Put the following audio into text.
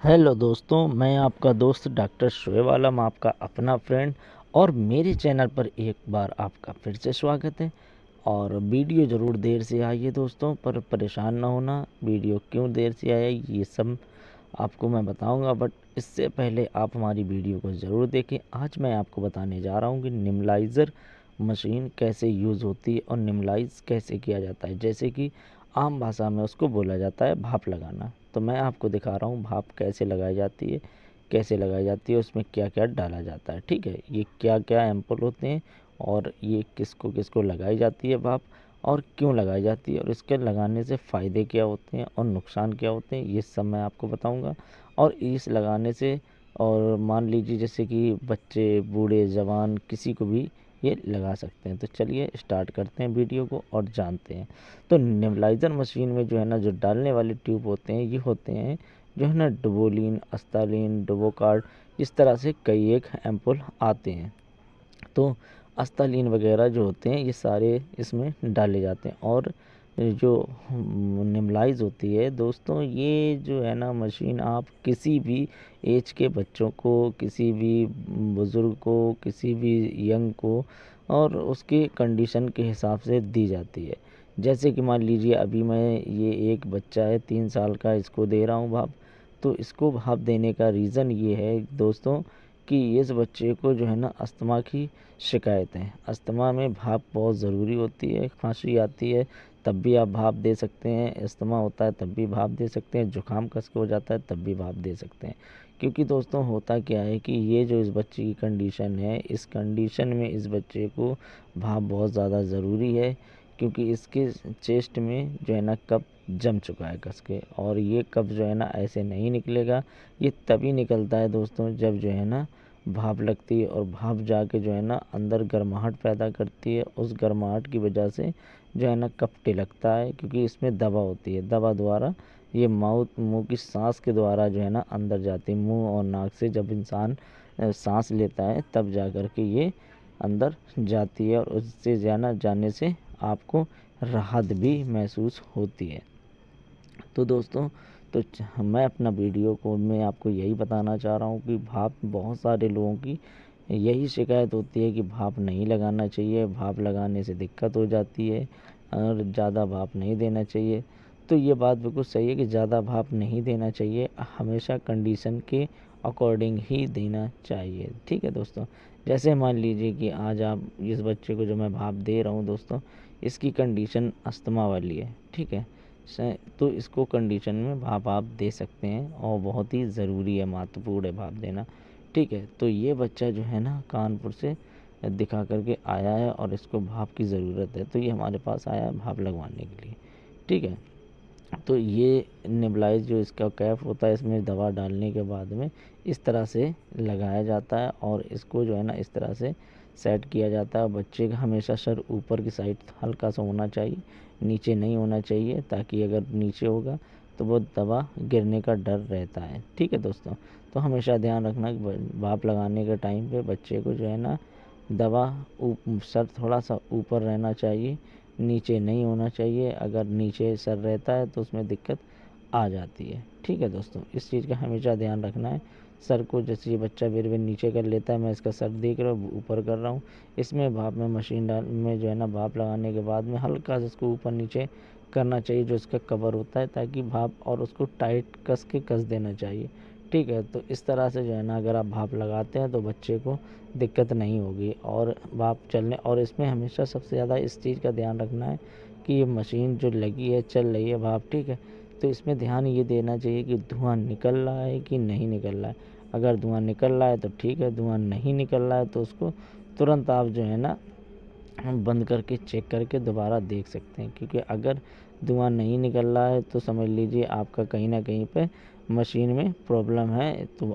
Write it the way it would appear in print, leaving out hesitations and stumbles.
Hello दोस्तों, मैं आपका दोस्त डॉक्टर शोएब आलम, आपका अपना फ्रेंड। और मेरे चैनल पर एक बार आपका फिर से स्वागत है। और वीडियो ज़रूर देर से आई है दोस्तों, पर परेशान ना होना। वीडियो क्यों देर से आया ये सब आपको मैं बताऊंगा, बट इससे पहले आप हमारी वीडियो को ज़रूर देखें। आज मैं आपको बताने जा रहा हूँ कि निमलाइज़र मशीन कैसे यूज़ होती है और निमलाइज कैसे किया जाता है। जैसे कि आम भाषा में उसको बोला जाता है भाप लगाना। तो मैं आपको दिखा रहा हूँ भाप कैसे लगाई जाती है, उसमें क्या क्या डाला जाता है। ठीक है, ये क्या क्या एम्पुल होते हैं और ये किसको किसको लगाई जाती है भाप, और क्यों लगाई जाती है, और इसके लगाने से फ़ायदे क्या होते हैं और नुकसान क्या होते हैं, ये सब मैं आपको बताऊंगा। और इस लगाने से, और मान लीजिए जैसे कि बच्चे, बूढ़े, जवान, किसी को भी ये लगा सकते हैं। तो चलिए स्टार्ट करते हैं वीडियो को और जानते हैं। तो नेबुलाइज़र मशीन में जो है ना, जो डालने वाले ट्यूब होते हैं, ये होते हैं जो है ना डुबोलिन, अस्तालिन, डुबोकार्ड, इस तरह से कई एक एम्पुल आते हैं। तो अस्तालिन वगैरह जो होते हैं ये सारे इसमें डाले जाते हैं। और जो निमलाइज होती है दोस्तों, ये जो है ना मशीन, आप किसी भी एज के बच्चों को, किसी भी बुज़ुर्ग को, किसी भी यंग को, और उसके कंडीशन के हिसाब से दी जाती है। जैसे कि मान लीजिए अभी मैं, ये एक बच्चा है 3 साल का, इसको दे रहा हूँ भाप। तो इसको भाप देने का रीज़न ये है दोस्तों कि इस बच्चे को जो है ना अस्थमा की शिकायत है। अस्थमा में भाप बहुत ज़रूरी होती है। खांसी आती है तब भी आप भाप दे सकते हैं, अस्थमा होता है तब भी भाप दे सकते हैं, जुकाम कस के हो जाता है तब भी भाप दे सकते हैं। क्योंकि दोस्तों होता क्या है कि ये जो इस बच्चे की कंडीशन है, इस कंडीशन में इस बच्चे को भाप बहुत ज़्यादा ज़रूरी है। क्योंकि इसके चेस्ट में जो है ना कफ जम चुका है कस के, और ये कफ जो है ना ऐसे नहीं निकलेगा। ये तभी निकलता है दोस्तों जब जो है ना भाप लगती है, और भाप जाके जो है ना अंदर गर्माहट पैदा करती है। उस गर्माहट की वजह से जो है ना कफ लगता है, क्योंकि इसमें दवा होती है। दवा द्वारा ये मुंह की सांस के द्वारा जो है ना अंदर जाती है। मुंह और नाक से जब इंसान सांस लेता है तब जा कर के ये अंदर जाती है, और उससे जाने से आपको राहत भी महसूस होती है। तो दोस्तों, मैं अपना वीडियो को मैं आपको यही बताना चाह रहा हूँ कि भाप, बहुत सारे लोगों की यही शिकायत होती है कि भाप नहीं लगाना चाहिए, भाप लगाने से दिक्कत हो जाती है, और ज़्यादा भाप नहीं देना चाहिए। तो ये बात बिल्कुल सही है कि ज़्यादा भाप नहीं देना चाहिए, हमेशा कंडीशन के अकॉर्डिंग ही देना चाहिए। ठीक है दोस्तों, जैसे मान लीजिए कि आज आप इस बच्चे को जो मैं भाप दे रहा हूँ दोस्तों, इसकी कंडीशन अस्थमा वाली है। ठीक है, तो इसको कंडीशन में भाप आप दे सकते हैं, और बहुत ही ज़रूरी है, महत्वपूर्ण है भाप देना। ठीक है, तो ये बच्चा जो है ना कानपुर से दिखा करके आया है, और इसको भाप की ज़रूरत है, तो ये हमारे पास आया है भाप लगवाने के लिए। ठीक है, तो ये नेबुलाइज जो इसका कैप होता है, इसमें दवा डालने के बाद में इस तरह से लगाया जाता है, और इसको जो है ना इस तरह से सेट किया जाता है। बच्चे का हमेशा सर ऊपर की साइड हल्का सा होना चाहिए, नीचे नहीं होना चाहिए, ताकि अगर नीचे होगा तो वो दवा गिरने का डर रहता है। ठीक है दोस्तों, तो हमेशा ध्यान रखना कि भाप लगाने के टाइम पे बच्चे को जो है ना दवा सर थोड़ा सा ऊपर रहना चाहिए, नीचे नहीं होना चाहिए। अगर नीचे सर रहता है तो उसमें दिक्कत आ जाती है। ठीक है दोस्तों, इस चीज़ का हमेशा ध्यान रखना है। सर को, जैसे ये बच्चा बेर बेर नीचे कर लेता है, मैं इसका सर देख रहा हूँ ऊपर कर रहा हूँ। इसमें भाप में मशीन डाल में जो है ना भाप लगाने के बाद में हल्का सा इसको ऊपर नीचे करना चाहिए, जो इसका कवर होता है, ताकि भाप, और उसको टाइट कस देना चाहिए। ठीक है, तो इस तरह से जो है ना अगर आप भाप लगाते हैं तो बच्चे को दिक्कत नहीं होगी, और भाप चलने, और इसमें हमेशा सबसे ज़्यादा इस चीज़ का ध्यान रखना है कि ये मशीन जो लगी है, चल रही है भाप। ठीक है, तो इसमें ध्यान ये देना चाहिए कि धुआं निकल रहा है कि नहीं निकल रहा है। अगर धुआं निकल रहा है तो ठीक है, धुआं नहीं निकल रहा है तो उसको तुरंत आप जो है ना बंद करके चेक करके दोबारा देख सकते हैं। क्योंकि अगर धुआं नहीं निकल रहा है तो समझ लीजिए आपका कहीं ना कहीं पे मशीन में प्रॉब्लम है। तो